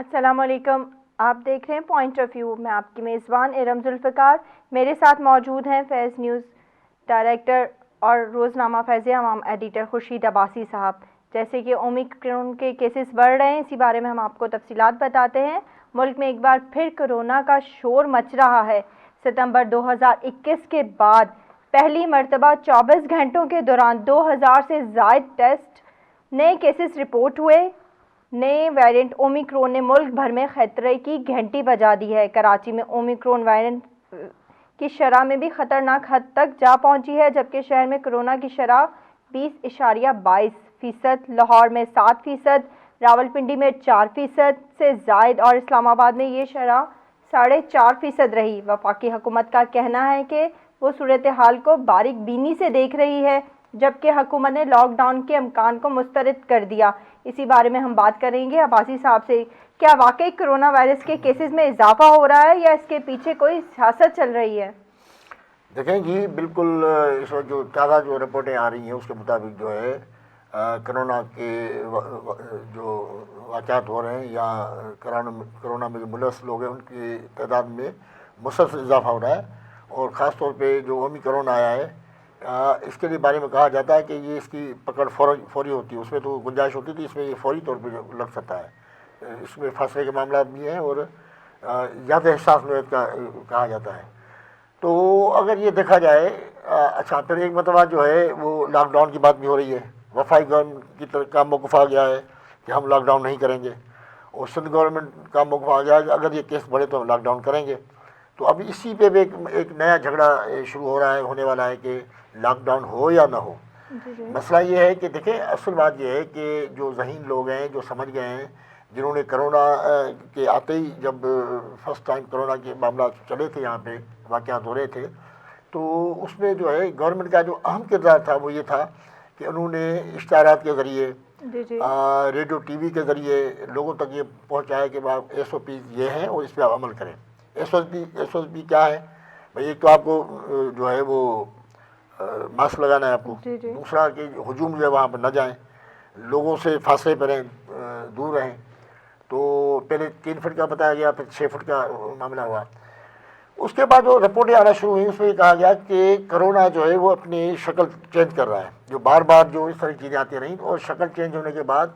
السلام علیکم، آپ دیکھ رہے ہیں پوائنٹ آف ویو. میں آپ کی میزبان ارم ذوالفقار. میرے ساتھ موجود ہیں فیض نیوز ڈائریکٹر اور روزنامہ فیض عوام ایڈیٹر خورشید عباسی صاحب. جیسے کہ اومیکرون کے کیسز بڑھ رہے ہیں، اسی بارے میں ہم آپ کو تفصیلات بتاتے ہیں. ملک میں ایک بار پھر کرونا کا شور مچ رہا ہے. ستمبر 2021 کے بعد پہلی مرتبہ 24 گھنٹوں کے دوران 2000 سے زائد ٹیسٹ نئے کیسز رپورٹ ہوئے. نئے ویرینٹ اومیکرون نے ملک بھر میں خطرے کی گھنٹی بجا دی ہے. کراچی میں اومیکرون ویرینٹ کی شرح میں بھی خطرناک حد تک جا پہنچی ہے، جبکہ شہر میں کرونا کی شرح 20.22%، لاہور میں 7%، راولپنڈی میں 4% سے زائد اور اسلام آباد میں یہ شرح 4.5% رہی. وفاقی حکومت کا کہنا ہے کہ وہ صورتحال کو باریک بینی سے دیکھ رہی ہے، جبکہ حکومت نے لاک ڈاؤن کے امکان کو مسترد کر دیا. اسی بارے میں ہم بات کریں گے عباسی صاحب سے. کیا واقعی کرونا وائرس کے کیسز میں اضافہ ہو رہا ہے یا اس کے پیچھے کوئی سیاست چل رہی ہے؟ دیکھیں جی، بالکل اس وقت جو تازہ رپورٹیں آ رہی ہیں اس کے مطابق جو ہے کرونا کے جو واقعات ہو رہے ہیں یا کرونا میں جو ملوث لوگ ہیں ان کی تعداد میں مسلسل اضافہ ہو رہا ہے. اور خاص طور پہ جو اومیکرون آیا ہے اس کے لیے بارے میں کہا جاتا ہے کہ یہ اس کی پکڑ فوری ہوتی ہے. اس میں تو گنجائش ہوتی تھی، اس میں یہ فوری طور پہ لگ سکتا ہے. اس میں فاصلے کے معاملات بھی ہیں اور زیادہ حساس نوعیت کا کہا جاتا ہے. تو اگر یہ دیکھا جائے اچھا، پھر ایک مرتبہ جو ہے وہ لاک ڈاؤن کی بات بھی ہو رہی ہے. وفاقی گورنمنٹ کی طرف کا موقف آ گیا ہے کہ ہم لاک ڈاؤن نہیں کریں گے، اور سندھ گورنمنٹ کا موقف آ گیا ہے کہ اگر یہ کیس بڑھے تو ہم لاک ڈاؤن کریں گے. تو اب اسی پہ بھی ایک نیا جھگڑا شروع ہو رہا ہے، ہونے والا ہے کہ لاک ڈاؤن ہو یا نہ ہو. مسئلہ یہ ہے کہ دیکھیں، اصل بات یہ ہے کہ جو ذہین لوگ ہیں، جو سمجھ گئے ہیں، جنہوں نے کرونا کے آتے ہی جب فرسٹ ٹائم کرونا کے معاملات چلے تھے، یہاں پہ واقعات ہو رہے تھے، تو اس میں جو ہے گورنمنٹ کا جو اہم کردار تھا وہ یہ تھا کہ انہوں نے اشتہارات کے ذریعے، ریڈیو ٹی وی کے ذریعے لوگوں تک یہ پہنچایا کہ ایس او پیز یہ ہیں اور اس پہ آپ عمل کریں. ایس او پی کیا ہے بھائی؟ ایک تو آپ کو جو ہے وہ ماسک لگانا ہے آپ کو. دوسرا کہ ہجوم جو ہے وہاں پہ نہ جائیں، لوگوں سے فاصلے پہ رہیں، دور رہیں. تو پہلے 3 فٹ کا بتایا گیا، پھر 6 فٹ کا معاملہ ہوا. اس کے بعد جو رپورٹیں آنا شروع ہوئی اس میں یہ کہا گیا کہ کرونا جو ہے وہ اپنی شکل چینج کر رہا ہے. جو بار بار جو اس طرح کی چیزیں آتی رہیں اور شکل چینج ہونے کے بعد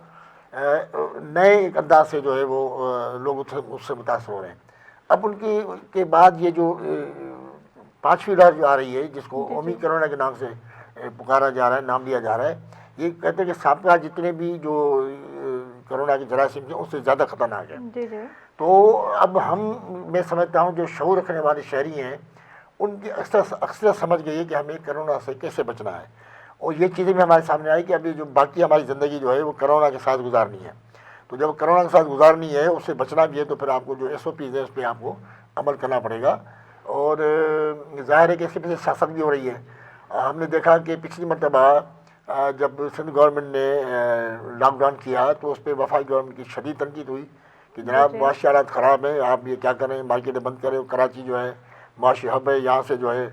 نئے ایک انداز سے جو ہے وہ لوگ اس سے متاثر ہو رہے ہیں. اب ان کے بعد یہ جو 5ویں لہر جو آ رہی ہے، جس کو اومی کرونا کے نام سے پکارا جا رہا ہے، نام لیا جا رہا ہے، یہ کہتے ہیں کہ سابقہ جتنے بھی جو کرونا کے جراثیم تھے اس سے زیادہ خطرناک ہے. تو اب میں سمجھتا ہوں جو شعور رکھنے والے شہری ہیں ان کی اکثر سمجھ گئی ہے کہ ہمیں کرونا سے کیسے بچنا ہے. اور یہ چیزیں بھی ہمارے سامنے آئی کہ ابھی جو باقی ہماری زندگی جو ہے وہ کرونا کے ساتھ گزارنی ہے. تو جب کرونا کے ساتھ گزارنی ہے، اس سے بچنا بھی ہے، تو پھر آپ کو جو ایس او پیز ہے اس پہ آپ کو عمل کرنا پڑے گا. اور ظاہر ہے کہ اس کے پیچھے سیاست بھی ہو رہی ہے. ہم نے دیکھا کہ پچھلی مرتبہ جب سندھ گورنمنٹ نے لاک ڈاؤن کیا تو اس پہ وفاقی گورنمنٹ کی شدید تنقید ہوئی کہ جناب معاشی حالات خراب ہیں، آپ یہ کیا کریں، مارکیٹیں بند کریں. کراچی جو ہے معاشی ہب ہے، یہاں سے جو ہے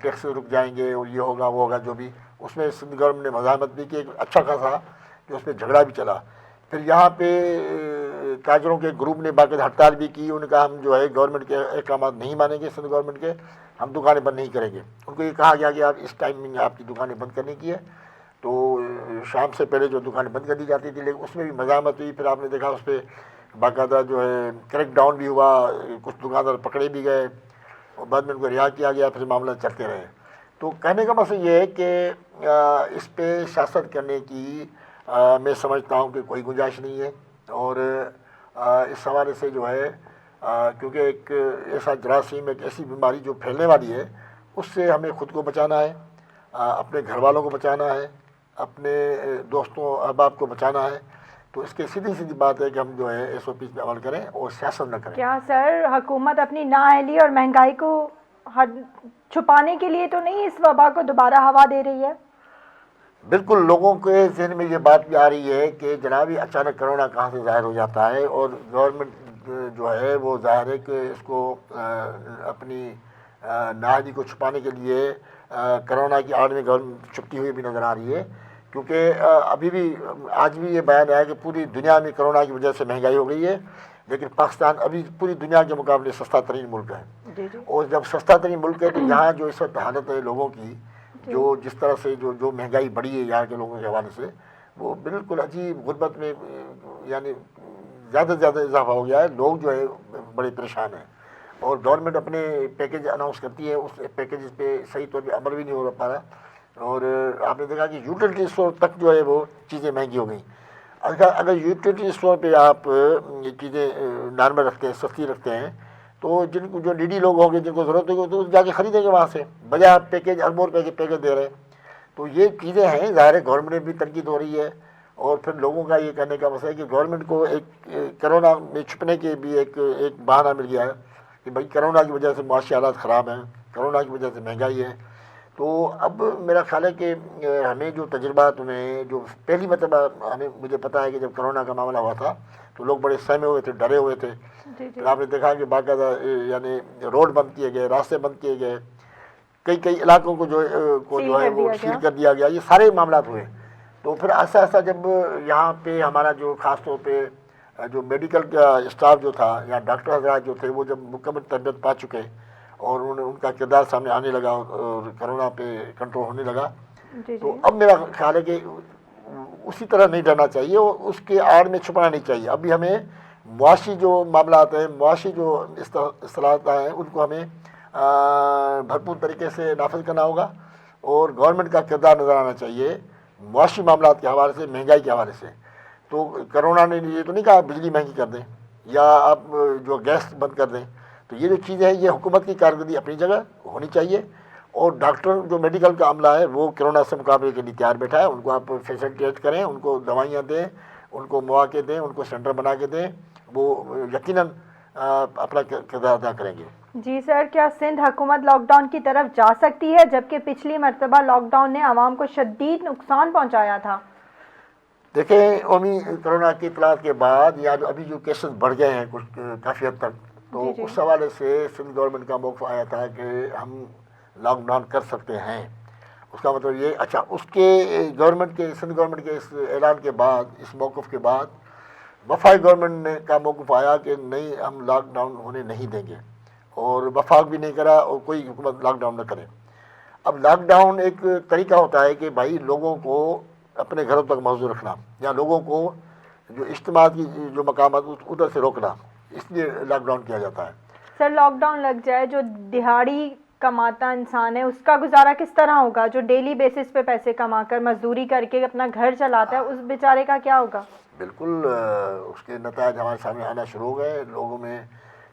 ٹیکس رک جائیں گے اور یہ ہوگا وہ ہوگا. جو بھی اس میں سندھ گورنمنٹ نے مزاحمت بھی کی، ایک اچھا خاصا کہ اس میں جھگڑا بھی چلا. پھر یہاں پہ تاجروں کے گروپ نے باقاعدہ ہڑتال بھی کی. انہوں نے کہا ہم جو ہے گورنمنٹ کے احکامات نہیں مانیں گے، سندھ گورنمنٹ کے، ہم دکانیں بند نہیں کریں گے. ان کو یہ کہا گیا کہ آپ اس ٹائمنگ میں آپ کی دکانیں بند کرنے کی ہے. تو شام سے پہلے جو دکانیں بند کر دی جاتی تھی، لیکن اس میں بھی مزاحمت ہوئی. پھر آپ نے دیکھا اس پہ باقاعدہ جو ہے کریک ڈاؤن بھی ہوا، کچھ دکاندار پکڑے بھی گئے اور بعد میں ان کو رہا کیا گیا. پھر معاملہ چلتے رہے. تو کہنے کا مقصد یہ ہے کہ اس پہ سیاست کرنے کی میں سمجھتا ہوں کہ کوئی گنجائش نہیں ہے. اور اس حوالے سے جو ہے کیونکہ ایک ایسا جراثیم، ایک ایسی بیماری جو پھیلنے والی ہے، اس سے ہمیں خود کو بچانا ہے، اپنے گھر والوں کو بچانا ہے، اپنے دوستوں احباب کو بچانا ہے. تو اس کی سیدھی بات ہے کہ ہم جو ہے ایس او پیز پہ عمل کریں اور سیاست نہ کریں. کیا سر حکومت اپنی نااہلی اور مہنگائی کو چھپانے کے لیے تو نہیں اس وبا کو دوبارہ ہوا دے رہی ہے؟ بالکل، لوگوں کے ذہن میں یہ بات بھی آ رہی ہے کہ جناب یہ اچانک کرونا کہاں سے ظاہر ہو جاتا ہے. اور گورنمنٹ جو ہے وہ ظاہر ہے کہ اس کو اپنی نااہلی کو چھپانے کے لیے کرونا کی آڑ میں گورنمنٹ چھپتی ہوئی بھی نظر آ رہی ہے. کیونکہ ابھی بھی آج بھی یہ بیان آیا کہ پوری دنیا میں کرونا کی وجہ سے مہنگائی ہو گئی ہے، لیکن پاکستان ابھی پوری دنیا کے مقابلے سستا ترین ملک ہے۔ اور جب سستا ترین ملک ہے تو یہاں جو اس وقت حالت ہے لوگوں کی، جو جس طرح سے جو مہنگائی بڑھی ہے یہاں کے لوگوں کے حوالے سے، وہ بالکل عجیب غربت میں یعنی زیادہ سے زیادہ اضافہ ہو گیا ہے۔ لوگ جو ہے بڑے پریشان ہیں، اور گورنمنٹ اپنے پیکیج اناؤنس کرتی ہے، اس پیکیجز پہ صحیح طور پہ عمل بھی نہیں ہو پا رہا، اور آپ نے دیکھا کہ یوٹیلیٹی اسٹور تک جو ہے وہ چیزیں مہنگی ہو گئیں۔ اگر یوٹیلیٹی اسٹور پہ آپ یہ چیزیں نارمل رکھتے ہیں، سستی رکھتے ہیں، تو جن کو جو نیڈی لوگ ہوں گے، جن کو ضرورت ہوگی تو جا کے خریدیں گے وہاں سے، بجائے آپ پیکیج اربوں روپے کے پیکیج دے رہے ہیں۔ تو یہ چیزیں ہیں، ظاہر ہے گورنمنٹ میں بھی تنقید ہو رہی ہے، اور پھر لوگوں کا یہ کہنے کا مسئلہ ہے کہ گورنمنٹ کو ایک کرونا میں چھپنے کے بھی ایک بہانہ مل گیا ہے کہ بھائی کرونا کی وجہ سے معاشی حالات خراب ہیں، کرونا کی وجہ سے مہنگائی ہے۔ تو اب میرا خیال ہے کہ ہمیں جو تجربات میں جو پہلی مرتبہ مجھے پتا ہے کہ جب کرونا کا معاملہ ہوا تھا تو لوگ بڑے سہمے ہوئے تھے، ڈرے ہوئے تھے۔ پھر آپ نے دیکھا کہ باقاعدہ یعنی روڈ بند کیے گئے، راستے بند کیے گئے، کئی علاقوں کو جو ہے وہ سیل کر دیا گیا، یہ سارے معاملات ہوئے۔ تو پھر آہستہ آہستہ جب یہاں پہ ہمارا جو خاص طور پہ جو میڈیکل کا اسٹاف جو تھا یا ڈاکٹر حضرات جو تھے، وہ جب مکمل تربیت پا چکے اور ان کا کردار سامنے آنے لگا اور کرونا پہ کنٹرول ہونے لگا، تو اب میرا خیال ہے کہ اسی طرح نہیں ڈرنا چاہیے اور اس کے آڑ میں چھپانا نہیں چاہیے۔ ابھی ہمیں معاشی جو معاملات ہیں، معاشی جو اصطلاحات ہیں، ان کو ہمیں بھرپور طریقے سے نافذ کرنا ہوگا، اور گورنمنٹ کا کردار نظر آنا چاہیے معاشی معاملات کے حوالے سے، مہنگائی کے حوالے سے۔ تو کرونا نے یہ تو نہیں کہا بجلی مہنگی کر دیں یا آپ جو گیس بند کر دیں، تو یہ جو چیزیں ہیں یہ حکومت کی کارکردگی اپنی جگہ ہونی چاہیے، اور ڈاکٹر جو میڈیکل کا عملہ ہے وہ کرونا سے مقابلے کے لیے تیار بیٹھا ہے، ان کو آپ فیسلٹیٹ کریں، ان کو دوائیاں دیں، ان کو مواقع دیں، ان کو سینٹر بنا کے دیں، وہ یقیناً اپنا کردار ادا کریں گے۔ جی سر، کیا سندھ حکومت لاک ڈاؤن کی طرف جا سکتی ہے، جبکہ پچھلی مرتبہ لاک ڈاؤن نے عوام کو شدید نقصان پہنچایا تھا؟ دیکھیں، قومی کرونا کی اطلاعات کے بعد یا ابھی جو کیسز بڑھ گئے ہیں کچھ کافی حد تک، تو اس حوالے سے سندھ گورنمنٹ کا موقف آیا تھا کہ ہم لاک ڈاؤن کر سکتے ہیں۔ اس کا مطلب یہ اچھا، اس کے سندھ گورنمنٹ کے اس اعلان کے بعد، اس موقف کے بعد وفاقی گورنمنٹ کا موقف آیا کہ نہیں، ہم لاک ڈاؤن ہونے نہیں دیں گے، اور وفاق بھی نہیں کرا اور کوئی حکومت لاک ڈاؤن نہ کرے۔ اب لاک ڈاؤن ایک طریقہ ہوتا ہے کہ بھائی لوگوں کو اپنے گھروں تک محدود رکھنا، یا لوگوں کو جو اجتماعات کی جو مقامات ادھر سے روکنا، اس لیے لاک ڈاؤن کیا جاتا ہے۔ سر، لاک ڈاؤن لگ جائے، جو دہاڑی کماتا انسان ہے اس کا گزارا کس طرح ہوگا؟ جو ڈیلی بیسس پہ پیسے کما کر مزدوری کر کے اپنا گھر چلاتا ہے، اس بیچارے کا کیا ہوگا؟ بالکل، اس کے نتائج ہمارے سامنے آنا شروع ہو گئے۔ لوگوں میں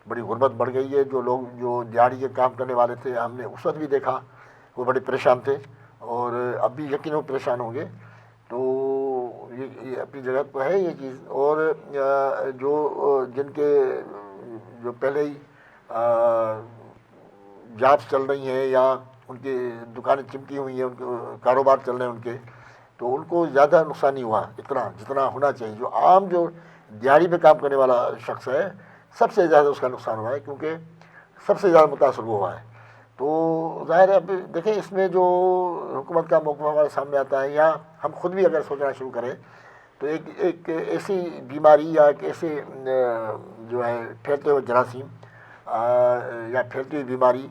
بڑی غربت بڑھ گئی ہے۔ جو لوگ جو دیہڑی کے کام کرنے والے تھے، ہم نے اس وقت بھی دیکھا وہ بڑے پریشان تھے، اور اب بھی یقیناً پریشان ہوں گے۔ تو یہ اپنی جگہ پہ ہے یہ چیز، اور جن کے جو پہلے ہی جابس چل رہی ہیں یا ان کی دکانیں چمکی ہوئی ہیں، ان کے کاروبار چل رہے ہیں ان کے، تو ان کو زیادہ نقصان نہیں ہوا اتنا جتنا ہونا چاہیے۔ جو عام جو دیہڑی پہ کام کرنے والا شخص ہے، سب سے زیادہ اس کا نقصان ہوا ہے، کیونکہ سب سے زیادہ متاثر وہ ہوا ہے۔ تو ظاہر ہے، اب دیکھیں اس میں جو حکومت کا موقف ہمارے سامنے آتا ہے، یا ہم خود بھی اگر سوچنا شروع کریں، تو ایک ایسی بیماری یا ایک ایسے جو ہے پھیلتے ہوئے جراثیم یا پھیلتی ہوئی بیماری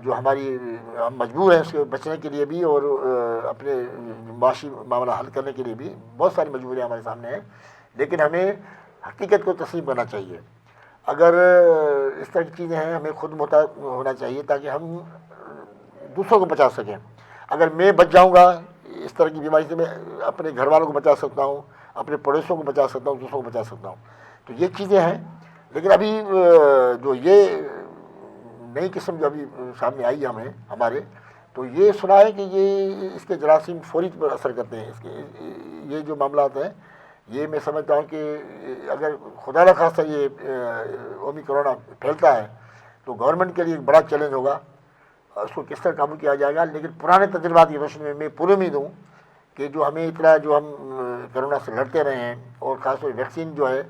جو ہم مجبور ہیں اس کے بچنے کے لیے بھی، اور اپنے معاشی معاملہ حل کرنے کے لیے بھی بہت ساری مجبوریاں ہمارے سامنے ہیں، لیکن ہمیں حقیقت کو تسلیم کرنا چاہیے۔ اگر اس طرح کی چیزیں ہیں، ہمیں خود محتاط ہونا چاہیے تاکہ ہم دوسروں کو بچا سکیں۔ اگر میں بچ جاؤں گا اس طرح کی بیماری سے، میں اپنے گھر والوں کو بچا سکتا ہوں، اپنے پڑوسیوں کو بچا سکتا ہوں، دوسروں کو بچا سکتا ہوں۔ تو یہ چیزیں ہیں، لیکن ابھی جو یہ نئی قسم جو ابھی سامنے آئی ہے ہمارے، تو یہ سنا ہے کہ یہ اس کے جراثیم فوری پر اثر کرتے ہیں۔ یہ جو معاملات ہیں، یہ میں سمجھتا ہوں کہ اگر خدا نخواستہ یہ قومی کرونا پھیلتا ہے تو گورنمنٹ کے لیے ایک بڑا چیلنج ہوگا، اس کو کس طرح قابو کیا جائے گا۔ لیکن پرانے تجربات کی روشنی میں پورے امید ہوں کہ جو ہمیں اتنا جو ہم کرونا سے لڑتے رہے ہیں، اور خاص طور ویکسین جو ہے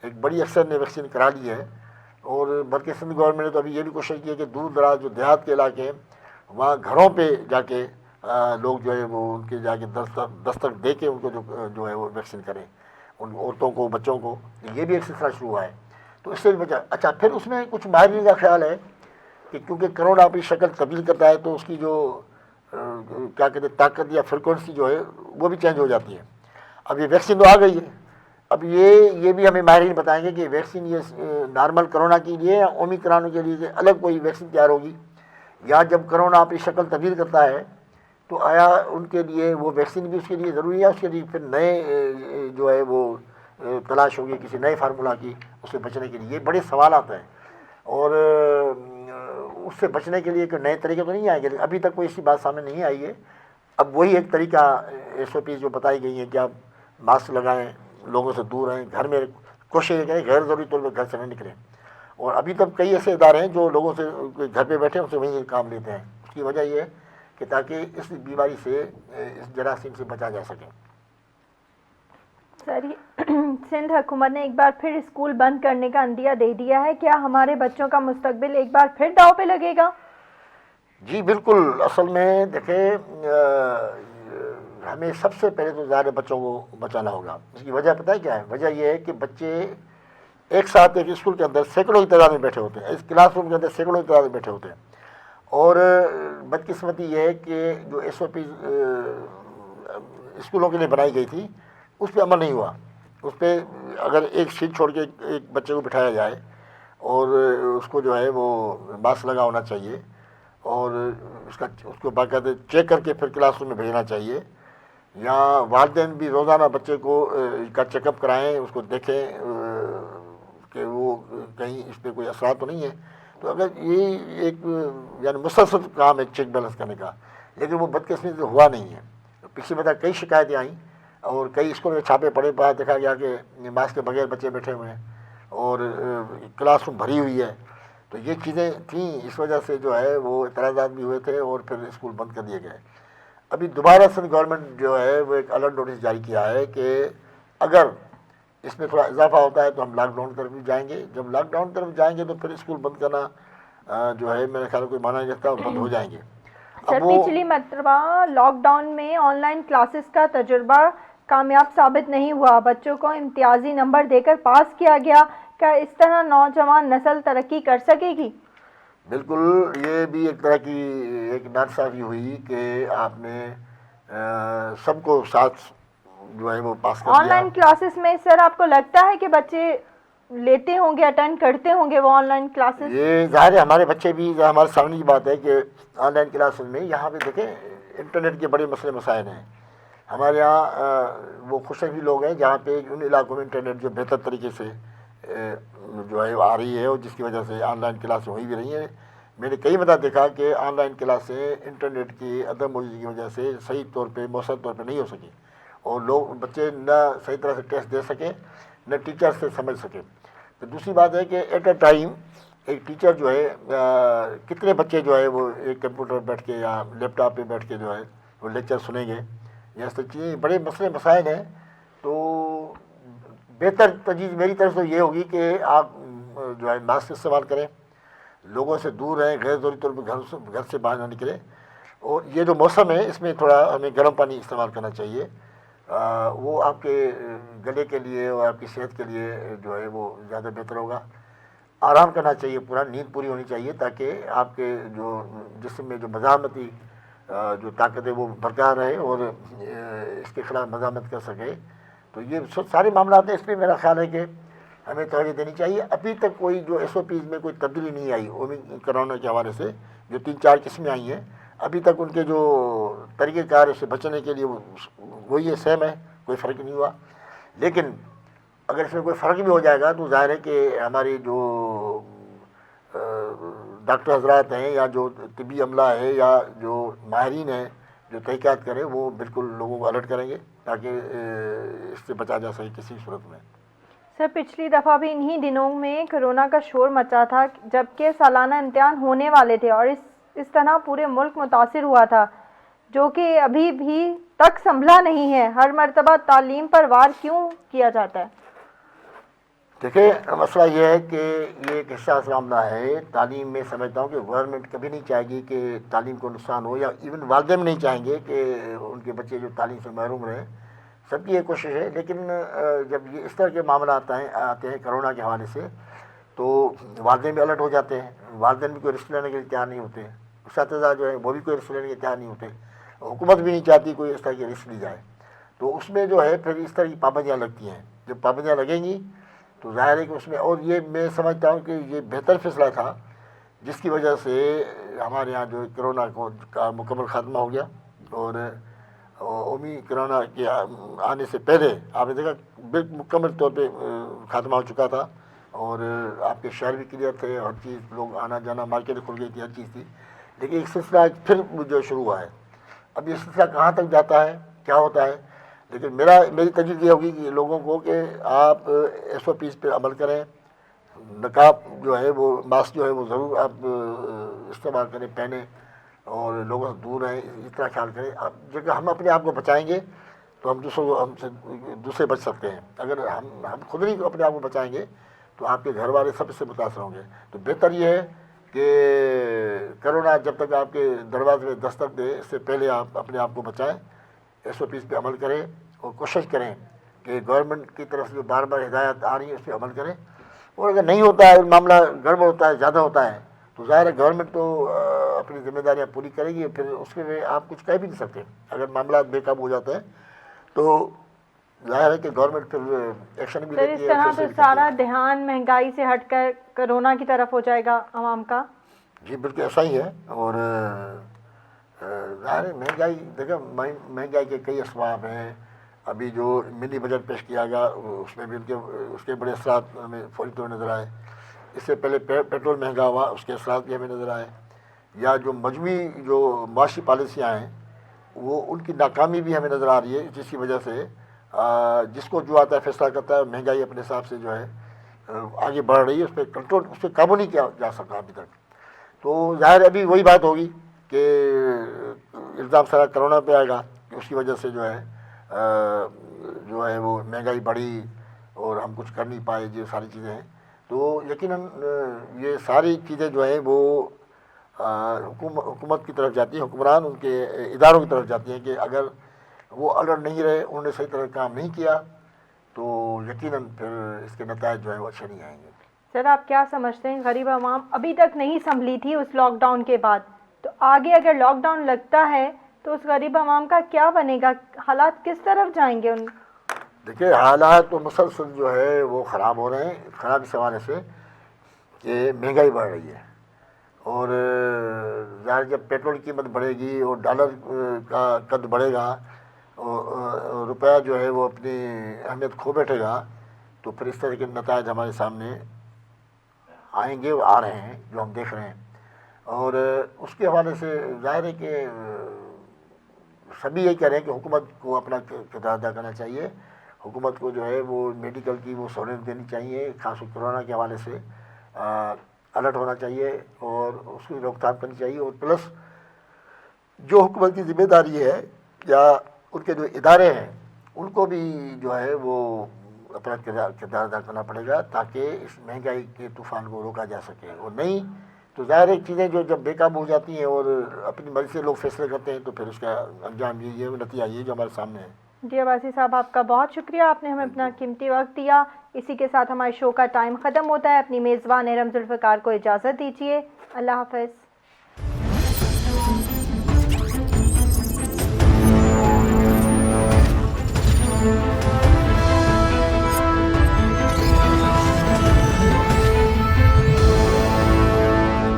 ایک بڑی اکثر نے ویکسین کرا لی ہے، اور بلکہ سندھ گورنمنٹ نے تو ابھی یہ بھی کوشش کی ہے کہ دور دراز جو دیہات کے علاقے ہیں وہاں گھروں پہ جا کے لوگ جو ہے وہ ان کے جا کے دستک دے کے ان کو جو ہے وہ ویکسین کریں، ان عورتوں کو، بچوں کو. یہ بھی ایک سلسلہ شروع ہوا ہے. تو اس سے بھی بچا. اچھا، پھر اس میں کچھ ماہرین کا خیال ہے کہ کیونکہ کرونا اپنی شکل تبدیل کرتا ہے تو اس کی جو کیا کہتے ہیں طاقت یا فریکوینسی جو ہے وہ بھی چینج ہو جاتی ہے. اب یہ ویکسین تو آ گئی ہے، اب یہ بھی ہمیں ماہرین بتائیں گے کہ ویکسین یہ نارمل کرونا کے لیے یا اومیکرون کے لیے الگ کوئی ویکسین تیار ہوگی، یا جب کرونا اپنی شکل تبدیل کرتا ہے تو آیا ان کے لیے وہ ویکسین بھی اس کے لیے ضروری ہے، اس کے لیے پھر نئے جو ہے وہ تلاش ہوگی کسی نئے فارمولہ کی اس سے بچنے کے لیے. یہ بڑے سوالات ہیں اور اس سے بچنے کے لیے کوئی نئے طریقے تو نہیں آئیں گے. ابھی تک کوئی ایسی بات سامنے نہیں آئی ہے. اب وہی ایک طریقہ SOP جو بتائی گئی ہیں کہ آپ ماسک لگائیں، لوگوں سے دور رہیں، گھر میں کوشش یہ کریں غیر ضروری طور پہ گھر سے نہ نکلیں. اور ابھی تک کئی ایسے ادارے ہیں جو لوگوں سے گھر پہ بیٹھے ان سے وہیں کام لیتے ہیں. اس کی وجہ یہ ہے کہ تاکہ اس بیماری سے، اس جراثیم سے بچا جا سکے. سر، سندھ حکومت نے ایک بار پھر اسکول بند کرنے کا عندیہ دے دیا ہے. کیا ہمارے بچوں کا مستقبل ایک بار پھر داؤ پہ لگے گا؟ جی بالکل. اصل میں دیکھیں، ہمیں سب سے پہلے تو ظاہر بچوں کو بچانا ہوگا. اس کی وجہ پتہ ہے کیا ہے؟ وجہ یہ ہے کہ بچے ایک ساتھ ایک اسکول کے اندر سینکڑوں کی تعداد میں بیٹھے ہوتے ہیں، اس کلاس روم کے اندر سینکڑوں کی تعداد میں بیٹھے ہوتے ہیں. اور بدقسمتی یہ ہے کہ جو SOP اسکولوں کے لیے بنائی گئی تھی اس پہ عمل نہیں ہوا. اس پہ اگر ایک سیٹ چھوڑ کے ایک بچے کو بٹھایا جائے اور اس کو جو ہے وہ ماسک لگا ہونا چاہیے اور اس کو باقاعدہ چیک کر کے پھر کلاس روم میں بھیجنا چاہیے، یا والدین بھی روزانہ بچے کو کا چیک اپ کرائیں، اس کو دیکھیں کہ وہ کہیں اس پہ کوئی اثرات تو نہیں ہے. تو اگر یہ ایک یعنی مسلسل کام ہے چیک بیلنس کرنے کا، لیکن وہ بدقسمتی سے ہوا نہیں ہے. پچھلی بار کئی شکایتیں آئیں اور کئی اسکول میں چھاپے پڑے، بعد دیکھا گیا کہ ماسک کے بغیر بچے بیٹھے ہوئے ہیں اور کلاس روم بھری ہوئی ہے. تو یہ چیزیں تھیں، اس وجہ سے جو ہے وہ اعتراضات بھی ہوئے تھے اور پھر اسکول بند کر دیے گئے. ابھی دوبارہ سے گورنمنٹ جو ہے وہ ایک الرٹ نوٹس جاری کیا ہے کہ اگر اس میں تھوڑا اضافہ ہوتا ہے تو ہم لاک ڈاؤن طرف بھی جائیں گے. جب لاک ڈاؤن طرف جائیں گے تو پھر اسکول بند کرنا جو ہے میرے خیال کوئی معنی نہیں رکھتا، اور بند ہو جائیں گے. سر، پچھلی مرتبہ لاک ڈاؤن میں آن لائن کلاسز کا تجربہ کامیاب ثابت نہیں ہوا، بچوں کو امتیازی نمبر دے کر پاس کیا گیا. کیا اس طرح نوجوان نسل ترقی کر سکے گی؟ بالکل. یہ بھی ایک طرح کی ایک ناانصافی ہوئی کہ آپ نے سب کو ساتھ جو ہے وہ پاس کر دیا. آن لائن کلاسز میں سر آپ کو لگتا ہے کہ بچے لیتے ہوں گے، اٹینڈ کرتے ہوں گے وہ آن لائن کلاسز؟ یہ ظاہر ہے ہمارے بچے بھی، ہمارے سامنے کی بات ہے کہ آن لائن کلاسز میں یہاں پہ دیکھیں انٹرنیٹ کے بڑے مسئلے مسائل ہیں. ہمارے یہاں وہ خوش بھی لوگ ہیں جہاں پہ ان علاقوں میں انٹرنیٹ جو بہتر طریقے سے جو ہے آ رہی ہے اور جس کی وجہ سے آن لائن کلاسیں ہوئی بھی رہی ہیں. میں نے کئی مرتبہ دیکھا کہ آن لائن کلاسیں انٹرنیٹ کی عدم موجودگی کی وجہ سے صحیح طور پہ مؤثر طور پہ نہیں ہو سکی اور لوگ بچے نہ صحیح طرح سے ٹیسٹ دے سکے نہ ٹیچر سے سمجھ سکے. تو دوسری بات ہے کہ ایٹ اے ٹائم ایک ٹیچر جو ہے کتنے بچے جو ہے وہ ایک کمپیوٹر پہ بیٹھ کے یا لیپ ٹاپ پہ بیٹھ کے جو ہے وہ لیکچر سنیں گے. یہ سب چیزیں بڑے مسئلے مسائل ہیں. تو بہتر تجویز میری طرف سے یہ ہوگی کہ آپ جو ہے ماسک استعمال کریں، لوگوں سے دور رہیں، غیر ضروری طور پہ گھر سے باہر نہ نکلیں. اور یہ جو موسم ہے اس میں تھوڑا ہمیں گرم پانی استعمال کرنا چاہیے، وہ آپ کے گلے کے لیے اور آپ کی صحت کے لیے جو ہے وہ زیادہ بہتر ہوگا. آرام کرنا چاہیے، پورا نیند پوری ہونی چاہیے تاکہ آپ کے جو جسم میں جو مزاحمتی جو طاقت ہے وہ برقرار رہے اور اس کے خلاف مزاحمت کر سکے. تو یہ سارے معاملات ہیں، اس پہ میرا خیال ہے کہ ہمیں توجہ دینی چاہیے. ابھی تک کوئی جو SOPs میں کوئی تبدیلی نہیں آئی کرونا کے حوالے سے. جو 3-4 قسمیں آئی ہیں ابھی تک ان کے جو طریقہ کار اس سے بچنے کے لیے وہی سیم ہے، کوئی فرق نہیں ہوا. لیکن اگر اس میں کوئی فرق بھی ہو جائے گا تو ظاہر ہے کہ ہماری جو ڈاکٹر حضرات ہیں یا جو طبی عملہ ہے یا جو ماہرین ہیں جو تحقیقات کریں وہ بالکل لوگوں کو الرٹ کریں گے تاکہ اس سے بچا جا سکے کسی صورت میں. سر، پچھلی دفعہ بھی انہی دنوں میں کرونا کا شور مچا تھا جبکہ سالانہ امتحان ہونے والے تھے اور اس طرح پورے ملک متاثر ہوا تھا، جو کہ ابھی بھی تک سنبھلا نہیں ہے. ہر مرتبہ تعلیم پر وار کیوں کیا جاتا ہے؟ دیکھیں مسئلہ یہ ہے کہ یہ ایک حساس معاملہ ہے تعلیم میں. سمجھتا ہوں کہ گورنمنٹ کبھی نہیں چاہے گی کہ تعلیم کو نقصان ہو, یا ایون والدین نہیں چاہیں گے کہ ان کے بچے جو تعلیم سے محروم رہیں. سب کی یہ کوشش ہے, لیکن جب یہ اس طرح کے معاملات آتے ہیں کرونا کے حوالے سے, تو والدین بھی الرٹ ہو جاتے ہیں. والدین بھی کوئی رسک لینے کے لیے تیار نہیں ہوتے, اساتذہ جو ہے وہ بھی کوئی رسک لینے کے لیے تیار نہیں ہوتے, حکومت بھی نہیں چاہتی کوئی اس طرح کی رسک لی جائے. تو اس میں جو ہے پھر اس طرح کی پابندیاں لگتی ہیں. جب پابندیاں لگیں گی تو ظاہر ہے کہ اس میں, اور یہ میں سمجھتا ہوں کہ یہ بہتر فیصلہ تھا جس کی وجہ سے ہمارے یہاں جو کرونا کا مکمل خاتمہ ہو گیا. اور کرونا کے آنے سے پہلے آپ نے دیکھا بالکل مکمل طور پہ خاتمہ ہو چکا تھا, اور آپ کے شہر بھی کلیئر تھے, ہر چیز, لوگ آنا جانا, مارکیٹ کھل گئی تھی, ہر چیز تھی. لیکن ایک سلسلہ پھر جو شروع ہوا ہے. اب یہ سلسلہ کہاں تک جاتا ہے, کیا ہوتا ہے, لیکن میری تجویز یہ ہوگی کہ لوگوں کو کہ آپ SOPs پہ عمل کریں. نقاب جو ہے وہ, ماسک جو ہے وہ ضرور آپ استعمال کریں, پہنیں, اور لوگوں سے دور رہیں, اس طرح خیال کریں. اب جب ہم اپنے آپ کو بچائیں گے تو ہم دوسرے بچ سکتے ہیں. اگر ہم خود نہیں اپنے آپ کو بچائیں گے تو آپ کے گھر والے سب اس سے متاثر ہوں گے. تو بہتر یہ ہے کہ کرونا جب تک آپ کے دروازے میں دستک دے, اس سے پہلے آپ اپنے آپ کو بچائیں, SOPs پہ عمل کریں, اور کوشش کریں کہ گورنمنٹ کی طرف سے جو بار بار ہدایات آ رہی ہیں اس پہ عمل کریں. اور اگر نہیں ہوتا ہے, معاملہ گڑبڑ ہوتا ہے, زیادہ ہوتا ہے, تو ظاہر ہے گورنمنٹ تو اپنی ذمہ داریاں پوری کرے گی. پھر اس کے میں آپ کچھ کہہ بھی نہیں سکتے. اگر معاملات بے قابو ہو جاتے ہیں تو ظاہر ہے کہ گورنمنٹ پھر ایکشن بھی سر, لیتی اس ہے. طرح تو سارا دھیان مہنگائی سے ہٹ کر کرونا کی طرف ہو جائے گا عوام کا. جی بالکل ایسا ہی ہے. اور ظاہر ہے مہنگائی, دیکھیں مہنگائی کے کئی اسباب ہیں. ابھی جو منی بجٹ پیش کیا گیا اس میں بھی اس کے بڑے اثرات ہمیں فوری طور نظر آئے. اس سے پہلے پیٹرول مہنگا ہوا, اس کے اثرات بھی ہمیں نظر آئے. یا جو مجموعی جو معاشی پالیسیاں ہیں وہ ان کی ناکامی بھی ہمیں نظر آ رہی ہے, جس کی وجہ سے جس کو جو آتا ہے فیصلہ کرتا ہے, مہنگائی اپنے حساب سے جو ہے آگے بڑھ رہی ہے. اس پہ کنٹرول, اس پہ قابو نہیں کیا جا سکا ابھی تک. تو ظاہر ابھی وہی بات ہوگی کہ الزام سارا کرونا پہ آئے گا, اس کی وجہ سے جو ہے وہ مہنگائی بڑھی اور ہم کچھ کر نہیں پائے. یہ ساری چیزیں ہیں. تو یقیناً یہ ساری چیزیں جو ہیں وہ حکومت کی طرف جاتی ہیں, حکمران ان کے اداروں کی طرف جاتی ہیں کہ اگر وہ الرٹ نہیں رہے, انہوں نے صحیح طرح کام نہیں کیا, تو یقیناً پھر اس کے نتائج جو ہیں وہ اچھے نہیں آئیں گے. سر, آپ کیا سمجھتے ہیں, غریب عوام ابھی تک نہیں سنبھلی تھی اس لاک ڈاؤن کے بعد, تو آگے اگر لاک ڈاؤن لگتا ہے تو اس غریب عوام کا کیا بنے گا, حالات کس طرف جائیں گے ان؟ دیکھیں حالات تو مسلسل جو ہے وہ خراب ہو رہے ہیں. خراب اس حوالے سے کہ مہنگائی بڑھ رہی ہے, اور ظاہر جب پیٹرول کی قیمت بڑھے گی اور ڈالر کا قد بڑھے گا, اور روپیہ جو ہے وہ اپنی اہمیت کھو بیٹھے گا, تو پھر اس طرح کے نتائج ہمارے سامنے آئیں گے, آ رہے ہیں جو ہم دیکھ رہے ہیں. اور اس کے حوالے سے ظاہر ہے کہ سبھی یہی کہہ رہے ہیں کہ حکومت کو اپنا کردار ادا کرنا چاہیے. حکومت کو جو ہے وہ میڈیکل کی وہ سہولت دینی چاہیے, خاص کرونا کے حوالے سے الرٹ ہونا چاہیے اور اس کی روک تھام کرنی چاہیے. اور پلس جو حکومت کی ذمہ داری ہے یا ان کے جو ادارے ہیں ان کو بھی جو ہے وہ اپنا کردار ادا کرنا پڑے گا, تاکہ اس مہنگائی کے طوفان کو روکا جا سکے. اور نہیں تو ظاہر ہے چیزیں جو جب بے قابو ہو جاتی ہیں اور اپنی مرضی سے لوگ فیصلے کرتے ہیں, تو پھر اس کا انجام یہ ہے, نتیجہ یہ جو ہمارے سامنے ہے. جی عباسی صاحب, آپ کا بہت شکریہ, آپ نے ہمیں اپنا قیمتی وقت دیا. اسی کے ساتھ ہمارے شو کا ٹائم ختم ہوتا ہے. اپنی میزبان ارم ذوالفقار کو اجازت دیجیے. اللہ حافظ.